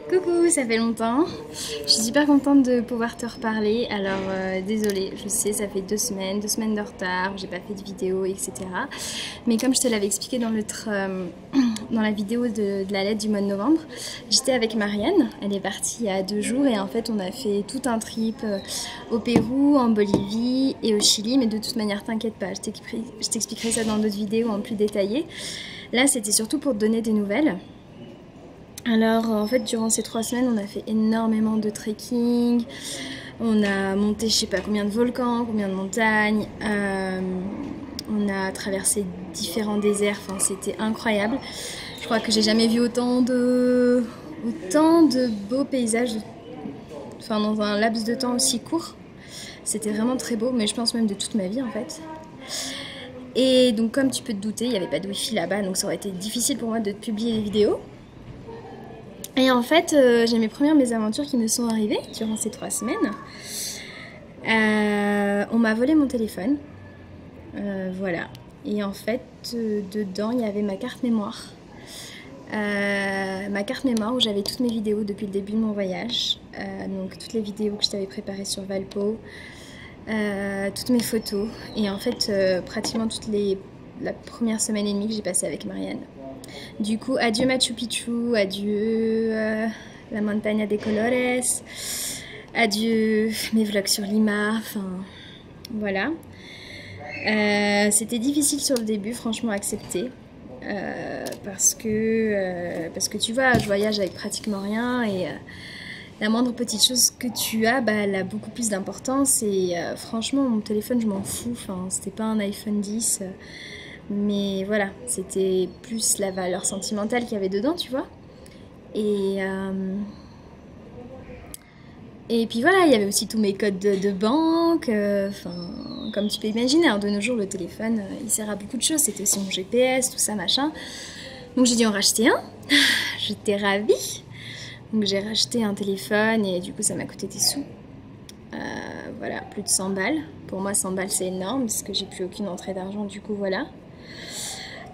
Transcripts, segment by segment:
Coucou, ça fait longtemps. Je suis super contente de pouvoir te reparler. Alors désolée, je sais, ça fait 2 semaines de retard, j'ai pas fait de vidéo, etc. Mais comme je te l'avais expliqué dans la vidéo de la lettre du mois de novembre, j'étais avec Marianne. Elle est partie il y a 2 jours et en fait on a fait tout un trip au Pérou, en Bolivie et au Chili. Mais de toute manière, t'inquiète pas, je t'expliquerai ça dans d'autres vidéos en plus détaillé. Là, c'était surtout pour te donner des nouvelles. Alors en fait durant ces 3 semaines on a fait énormément de trekking, on a monté je sais pas combien de volcans, combien de montagnes, on a traversé différents déserts, enfin c'était incroyable. Je crois que j'ai jamais vu autant de beaux paysages dans un laps de temps aussi court. C'était vraiment très beau, mais je pense même de toute ma vie en fait. Et donc comme tu peux te douter, il n'y avait pas de wifi là-bas, donc ça aurait été difficile pour moi de te publier les vidéos. Et en fait, j'ai mes premières mésaventures qui me sont arrivées durant ces 3 semaines. On m'a volé mon téléphone. Voilà. Et en fait, dedans, il y avait ma carte mémoire. Ma carte mémoire où j'avais toutes mes vidéos depuis le début de mon voyage. Donc toutes les vidéos que je t'avais préparées sur Valpo. Toutes mes photos. Et en fait, pratiquement la première semaine et demie que j'ai passée avec Marianne. Du coup, adieu Machu Picchu, adieu la Montaña de Colores, adieu mes vlogs sur Lima, enfin voilà. C'était difficile sur le début, franchement, à accepter. Parce que tu vois, je voyage avec pratiquement rien et la moindre petite chose que tu as, elle a beaucoup plus d'importance. Et franchement, mon téléphone, je m'en fous, enfin, c'était pas un iPhone 10. Mais voilà, c'était plus la valeur sentimentale qu'il y avait dedans, tu vois. Et puis voilà, il y avait aussi tous mes codes de banque. Comme tu peux imaginer, alors de nos jours, le téléphone, il sert à beaucoup de choses. C'était aussi mon GPS, tout ça, machin. Donc j'ai dû en racheter un. J'étais ravie. Donc j'ai racheté un téléphone et du coup, ça m'a coûté des sous. Voilà, plus de 100 balles. Pour moi, 100 balles, c'est énorme parce que j'ai plus aucune entrée d'argent, du coup, voilà.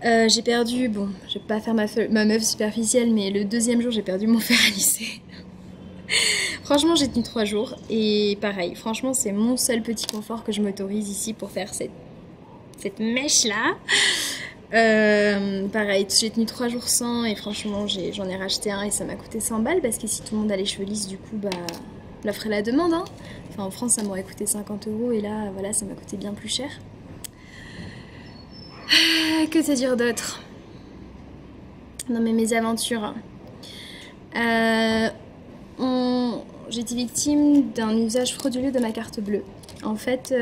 J'ai perdu, bon, je vais pas faire ma meuf superficielle, mais le 2e jour, j'ai perdu mon fer à lisser. Franchement, j'ai tenu 3 jours. Et pareil, franchement, c'est mon seul petit confort que je m'autorise ici pour faire cette mèche-là. Pareil, j'ai tenu 3 jours sans et franchement, j'en ai racheté un et ça m'a coûté 100 balles parce que si tout le monde a les cheveux lisses, du coup, l'offre et la demande. Hein. Enfin, en France, ça m'aurait coûté 50 € et là, voilà, ça m'a coûté bien plus cher. Que te dire d'autre? Non mais mes aventures. J'ai été victime d'un usage frauduleux de ma carte bleue. En fait,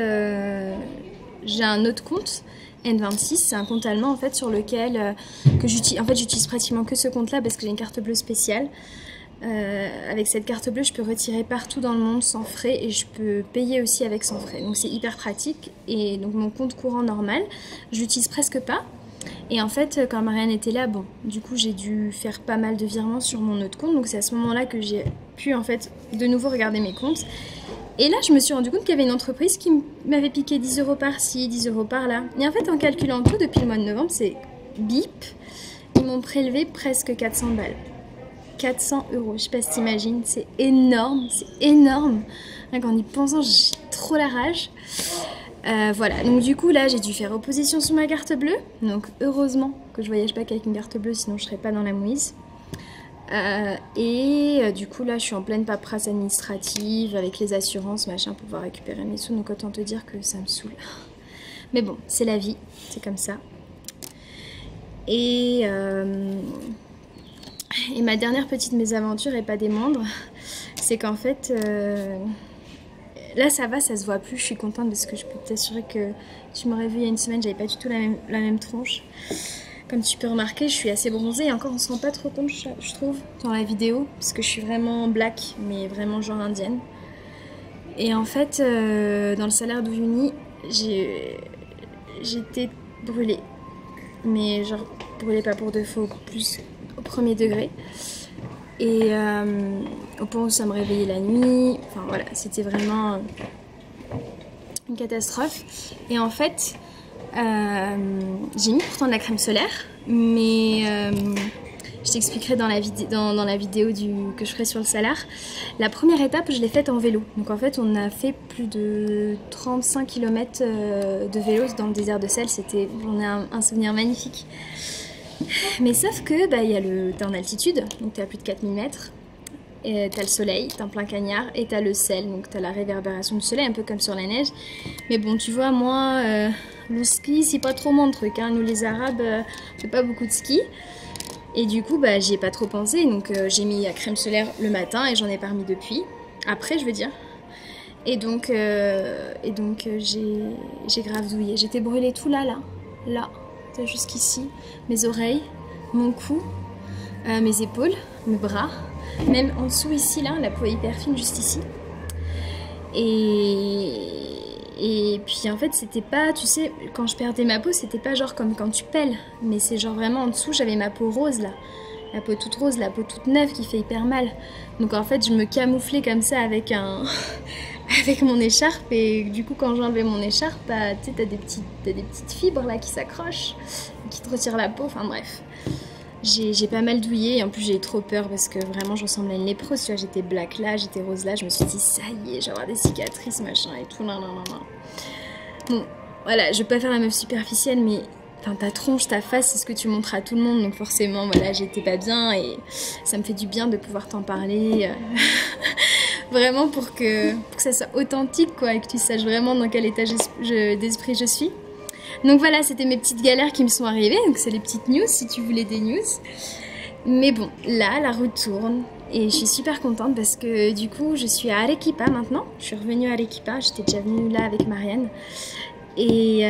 j'ai un autre compte, N26, c'est un compte allemand en fait sur lequel j'utilise pratiquement que ce compte-là parce que j'ai une carte bleue spéciale. Avec cette carte bleue, je peux retirer partout dans le monde sans frais et je peux payer aussi avec sans frais. Donc c'est hyper pratique. Et donc mon compte courant normal, je l'utilise presque pas. Et en fait, quand Marianne était là, bon, du coup j'ai dû faire pas mal de virements sur mon autre compte. Donc c'est à ce moment-là que j'ai pu en fait de nouveau regarder mes comptes. Et là, je me suis rendu compte qu'il y avait une entreprise qui m'avait piqué 10 € par-ci, 10 € par-là. Et en fait, en calculant tout depuis le mois de novembre, c'est bip, ils m'ont prélevé presque 400 balles. 400 €, je sais pas si t'imagines, c'est énorme, c'est énorme. En y pensant, j'ai trop la rage. Voilà, donc du coup là j'ai dû faire opposition sur ma carte bleue. Donc heureusement que je voyage pas qu'avec une carte bleue, sinon je serais pas dans la mouise. Du coup là je suis en pleine paperasse administrative avec les assurances machin pour pouvoir récupérer mes sous. Donc autant te dire que ça me saoule. Mais bon, c'est la vie, c'est comme ça. Et ma dernière petite mésaventure, et pas des moindres, c'est qu'en fait, là ça va, ça se voit plus, je suis contente parce que je peux t'assurer que tu m'aurais vu il y a une semaine, j'avais pas du tout la même tronche. Comme tu peux remarquer, je suis assez bronzée et encore on se rend pas trop compte, je trouve, dans la vidéo, parce que je suis vraiment black, mais vraiment genre indienne. Et en fait, dans le salaire d'Uyuni, j'étais brûlée. Mais genre brûlée pas pour de faux, plus au 1er degré. Et au point où ça me réveillait la nuit, enfin voilà, c'était vraiment une catastrophe. Et en fait, j'ai mis pourtant de la crème solaire, mais Je t'expliquerai dans la vidéo que je ferai sur le Salar. La première étape, je l'ai faite en vélo. Donc en fait, on a fait plus de 35 km de vélo dans le désert de sel. J'en ai un souvenir magnifique. Mais sauf que t'es en altitude, donc t'es à plus de 4000 mètres. T'as le soleil, t'es en plein cagnard, et t'as le sel, donc t'as la réverbération du soleil, un peu comme sur la neige. Mais bon, tu vois, moi, le ski, c'est pas trop mon truc, hein. Nous les Arabes, on fait pas beaucoup de ski. Et du coup, j'y ai pas trop pensé, donc j'ai mis la crème solaire le matin, et j'en ai pas remis depuis. Après, je veux dire. Et donc j'ai grave douillé. J'étais brûlée tout là, jusqu'ici. Mes oreilles, mon cou, mes épaules, mes bras. Même en dessous ici, là, la peau est hyper fine juste ici. Et puis en fait, c'était pas, tu sais, quand je perdais ma peau, c'était pas genre comme quand tu pèles. Mais c'est genre vraiment en dessous, j'avais ma peau rose là. La peau toute rose, la peau toute neuve qui fait hyper mal. Donc en fait, je me camouflais comme ça avec avec mon écharpe. Et du coup, quand j'enlevais mon écharpe, tu sais, t'as des petites fibres là qui s'accrochent, qui te retirent la peau, enfin bref. J'ai pas mal douillé et en plus j'ai eu trop peur parce que vraiment je ressemblais à une lépreuse, tu vois, j'étais black là, j'étais rose là, je me suis dit ça y est, je vais avoir des cicatrices machin et tout, non. Bon, voilà, je vais pas faire la meuf superficielle mais enfin, ta tronche, ta face, c'est ce que tu montres à tout le monde donc forcément voilà, j'étais pas bien et ça me fait du bien de pouvoir t'en parler vraiment pour que ça soit authentique quoi et que tu saches vraiment dans quel état d'esprit je suis. Donc voilà, c'était mes petites galères qui me sont arrivées. Donc c'est les petites news si tu voulais des news. Mais bon, là, la route tourne. Et je suis super contente parce que du coup, je suis à Arequipa maintenant. Je suis revenue à Arequipa. J'étais déjà venue là avec Marianne. Et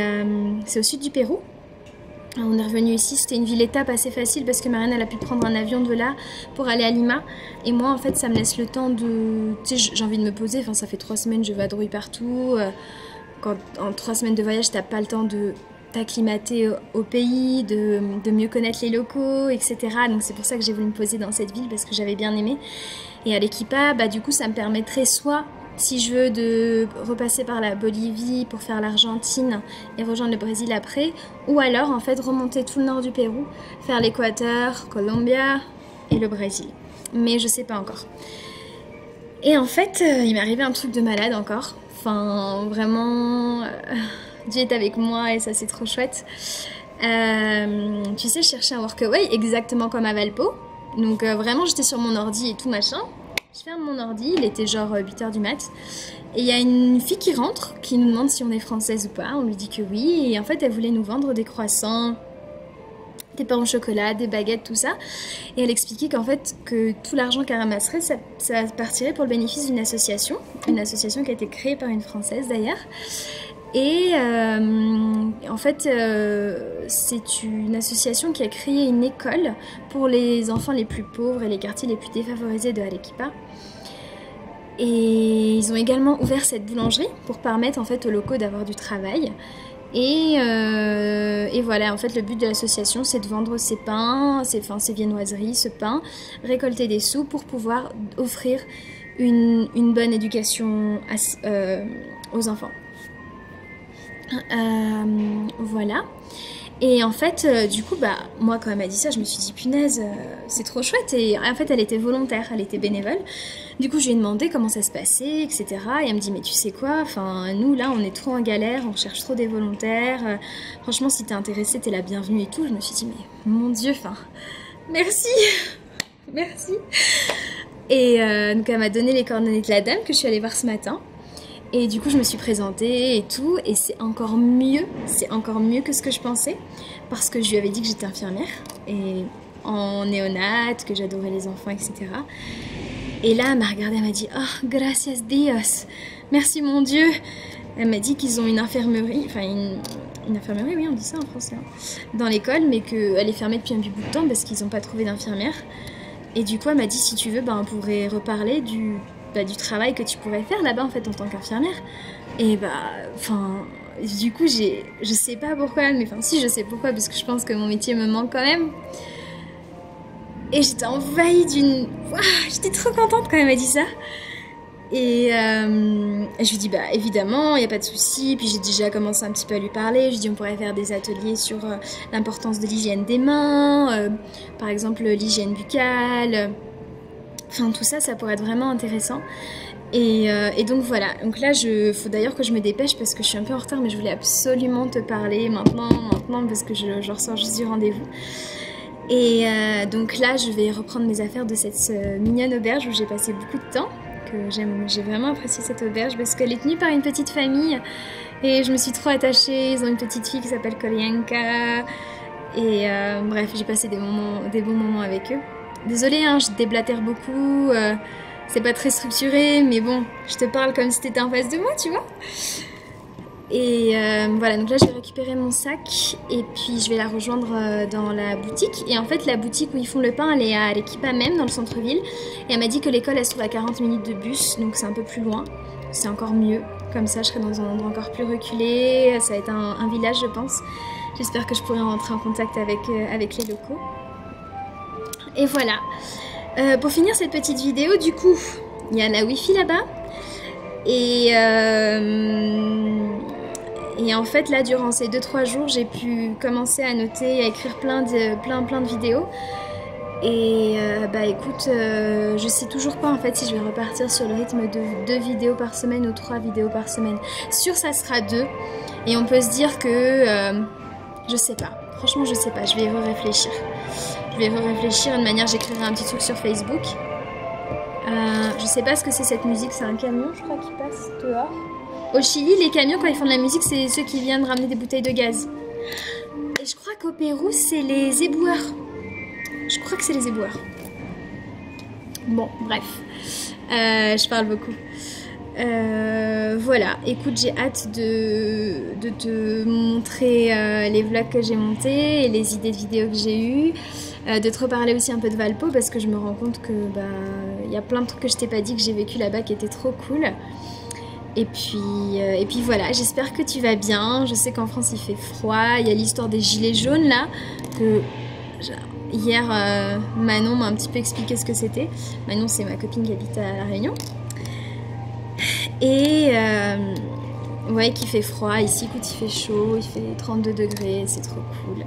c'est au sud du Pérou. On est revenu ici. C'était une ville-étape assez facile parce que Marianne, elle a pu prendre un avion de là pour aller à Lima. Et moi, en fait, ça me laisse le temps de... Tu sais, j'ai envie de me poser. Enfin, ça fait 3 semaines, je vadrouille partout. Quand en 3 semaines de voyage, t'as pas le temps de t'acclimater au pays, de mieux connaître les locaux, etc. Donc c'est pour ça que j'ai voulu me poser dans cette ville parce que j'avais bien aimé. Et à Arequipa, du coup, ça me permettrait soit, si je veux, de repasser par la Bolivie pour faire l'Argentine et rejoindre le Brésil après, ou alors, en fait, remonter tout le nord du Pérou, faire l'Équateur, Colombia et le Brésil. Mais je sais pas encore. Et en fait, il m'est arrivé un truc de malade encore. Enfin, vraiment, Dieu est avec moi et ça c'est trop chouette. Tu sais, je cherchais un workaway exactement comme à Valpo. Donc vraiment, j'étais sur mon ordi et tout machin. Je ferme mon ordi, il était genre 8h du mat. Et il y a une fille qui rentre, qui nous demande si on est française ou pas. On lui dit que oui. Et en fait, elle voulait nous vendre des croissants, des pains au chocolat, des baguettes, tout ça. Et elle expliquait qu'en fait, que tout l'argent qu'elle ramasserait, ça partirait pour le bénéfice d'une association. Une association qui a été créée par une Française d'ailleurs. Et en fait, c'est une association qui a créé une école pour les enfants les plus pauvres et les quartiers les plus défavorisés de Arequipa. Et ils ont également ouvert cette boulangerie pour permettre en fait aux locaux d'avoir du travail. Et voilà, en fait, le but de l'association, c'est de vendre ces pains, ces viennoiseries, ce pain, récolter des sous pour pouvoir offrir une bonne éducation aux enfants. Voilà. Et en fait, du coup, moi, quand elle m'a dit ça, je me suis dit, punaise, c'est trop chouette. Et en fait, elle était volontaire, elle était bénévole. Du coup, je lui ai demandé comment ça se passait, etc. Et elle me dit, mais tu sais quoi, enfin, nous, là, on est trop en galère, on cherche trop des volontaires. Franchement, si t'es intéressée, t'es la bienvenue et tout. Je me suis dit, mais mon Dieu, enfin, merci. Merci. Et donc, elle m'a donné les coordonnées de la dame que je suis allée voir ce matin. Et du coup, je me suis présentée et tout, et c'est encore mieux que ce que je pensais, parce que je lui avais dit que j'étais infirmière, et en néonate, que j'adorais les enfants, etc. Et là, elle m'a regardée, elle m'a dit « Oh, gracias Dios, merci mon Dieu !» Elle m'a dit qu'ils ont une infirmerie, enfin une infirmerie, oui, on dit ça en français, hein, dans l'école, mais qu'elle est fermée depuis un bout de temps parce qu'ils n'ont pas trouvé d'infirmière. Et du coup, elle m'a dit « Si tu veux, on pourrait reparler du travail que tu pourrais faire là-bas en fait en tant qu'infirmière. » Et du coup je sais pas pourquoi, mais si je sais pourquoi, parce que je pense que mon métier me manque quand même. Et j'étais envahie j'étais trop contente quand elle m'a dit ça. Et je lui dis bah évidemment, il n'y a pas de souci. Puis j'ai déjà commencé un petit peu à lui parler. Je lui dis on pourrait faire des ateliers sur l'importance de l'hygiène des mains, par exemple l'hygiène buccale. Enfin tout ça, ça pourrait être vraiment intéressant. Et donc voilà, donc là faut d'ailleurs que je me dépêche parce que je suis un peu en retard, mais je voulais absolument te parler maintenant parce que je ressors juste du rendez-vous. Et donc là je vais reprendre mes affaires de cette mignonne auberge où j'ai passé beaucoup de temps. J'ai vraiment apprécié cette auberge parce qu'elle est tenue par une petite famille et je me suis trop attachée. Ils ont une petite fille qui s'appelle Kolienka et bref, j'ai passé des bons moments avec eux. Désolée, hein, je déblatère beaucoup, c'est pas très structuré, mais bon, je te parle comme si t'étais en face de moi, tu vois. Et voilà, donc là je vais récupérer mon sac et puis je vais la rejoindre dans la boutique. Et en fait la boutique où ils font le pain, elle est à Arequipa même, dans le centre-ville. Et elle m'a dit que l'école elle se trouve à 40 minutes de bus, donc c'est un peu plus loin. C'est encore mieux, comme ça je serai dans un endroit encore plus reculé. Ça va être un village je pense. J'espère que je pourrai rentrer en contact avec les locaux. Et voilà, pour finir cette petite vidéo, du coup, il y a la Wi-Fi là-bas. Et en fait là durant ces 2-3 jours j'ai pu commencer à noter, à écrire plein de vidéos. Et bah écoute, je sais toujours pas en fait si je vais repartir sur le rythme de 2 vidéos par semaine ou 3 vidéos par semaine. Sûr ça sera 2 et on peut se dire que je sais pas, franchement je sais pas, je vais y réfléchir. Une manière j'écrirai un petit truc sur Facebook. Je sais pas ce que c'est cette musique, c'est un camion je crois qui passe dehors. Au Chili, les camions, quand ils font de la musique, c'est ceux qui viennent ramener des bouteilles de gaz. Et je crois qu'au Pérou, c'est les éboueurs. Je crois que c'est les éboueurs. Bon, bref. Je parle beaucoup. Voilà, écoute, j'ai hâte de te montrer les vlogs que j'ai montés et les idées de vidéos que j'ai eues. De te reparler aussi un peu de Valpo parce que je me rends compte que y a plein de trucs que je t'ai pas dit que j'ai vécu là-bas qui étaient trop cool. Et puis voilà, j'espère que tu vas bien. Je sais qu'en France il fait froid. Il y a l'histoire des gilets jaunes là. Que hier Manon m'a un petit peu expliqué ce que c'était. Manon c'est ma copine qui habite à La Réunion. Et ouais, qu'il fait froid. Ici écoute il fait chaud, il fait 32 degrés, c'est trop cool.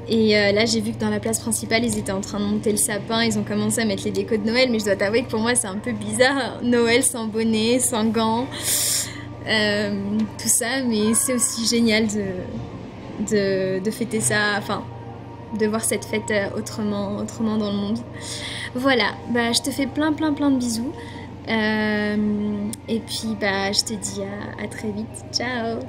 Et là j'ai vu que dans la place principale ils étaient en train de monter le sapin, ils ont commencé à mettre les décos de Noël, mais je dois t'avouer que pour moi c'est un peu bizarre, Noël sans bonnet, sans gants, tout ça, mais c'est aussi génial de fêter ça, enfin de voir cette fête autrement dans le monde. Voilà, bah je te fais plein de bisous, et puis bah je te dis à très vite, ciao.